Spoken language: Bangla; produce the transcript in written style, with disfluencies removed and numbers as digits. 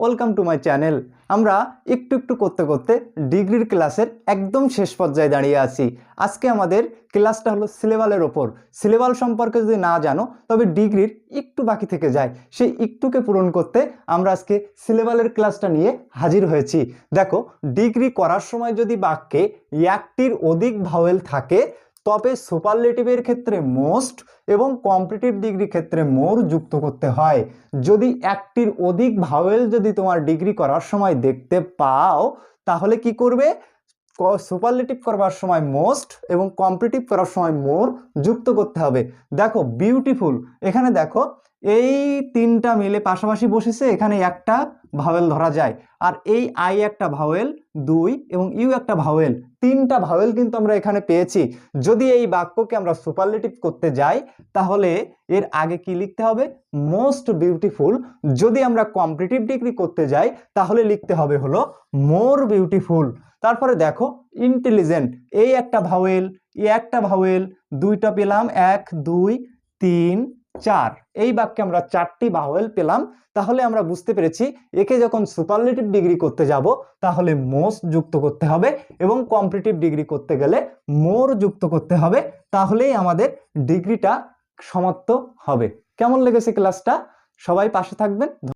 Welcome to my channel. আমরা একটু একটু করতে করতে ডিগ্রির ক্লাসের একদম শেষ পর্যায়ে দাঁড়িয়ে আছি। আজকে আমাদের ক্লাসটা হলো সিলেবালের ওপর। সিলেবাল সম্পর্কে যদি না জানো তবে ডিগ্রির একটু বাকি থেকে যায়, সেই একটুকে পূরণ করতে আমরা আজকে সিলেবালের ক্লাসটা নিয়ে হাজির হয়েছি। দেখো, ডিগ্রি করার সময় যদি বাক্যে একটির অধিক ভাওয়েল থাকে তবে সুপারলেটিভের ক্ষেত্রে মোস্ট এবং কম্পারেটিভ ডিগ্রি ক্ষেত্রে মোর যুক্ত করতে হয়। যদি একটির অধিক ভাওয়েল যদি তোমার ডিগ্রি করার সময় দেখতে পাও তাহলে কি করবে? সুপারলেটিভ করবার সময় মোস্ট এবং কম্পারেটিভ করার সময় মোর যুক্ত করতে হবে। দেখো বিউটিফুল, এখানে দেখো এই তিনটা মিলে পাশাপাশি বসেছে, এখানে একটা ভাওয়েল ধরা যায়, আর এই আই একটা ভাওয়েল, দুই এবং ইউ একটা ভাওয়েল, তিনটা ভাওয়েল কিন্তু আমরা এখানে পেয়েছি। যদি এই বাক্যকে আমরা সুপারলেটিভ করতে যাই তাহলে এর আগে কি লিখতে হবে? Most beautiful. যদি আমরা কম্পারেটিভ ডিগ্রি করতে যাই তাহলে লিখতে হবে হলো মোর বিউটিফুল। তারপরে দেখো ইন্টেলিজেন্ট, এই একটা ভাওয়েল, এই একটা ভাওয়েল, দুইটা পেলাম, এক দুই তিন চার, এই বাক্যে আমরা চারটি ভাওয়েল পেলাম। তাহলে আমরা বুঝতে পেরেছি একে যখন সুপারলেটিভ ডিগ্রি করতে যাব তাহলে মোস্ট যুক্ত করতে হবে এবং কম্পারেটিভ ডিগ্রি করতে গেলে মোর যুক্ত করতে হবে, তাহলেই আমাদের ডিগ্রিটা সমাপ্ত হবে। কেমন লেগেছে ক্লাসটা? সবাই পাশে থাকবেন।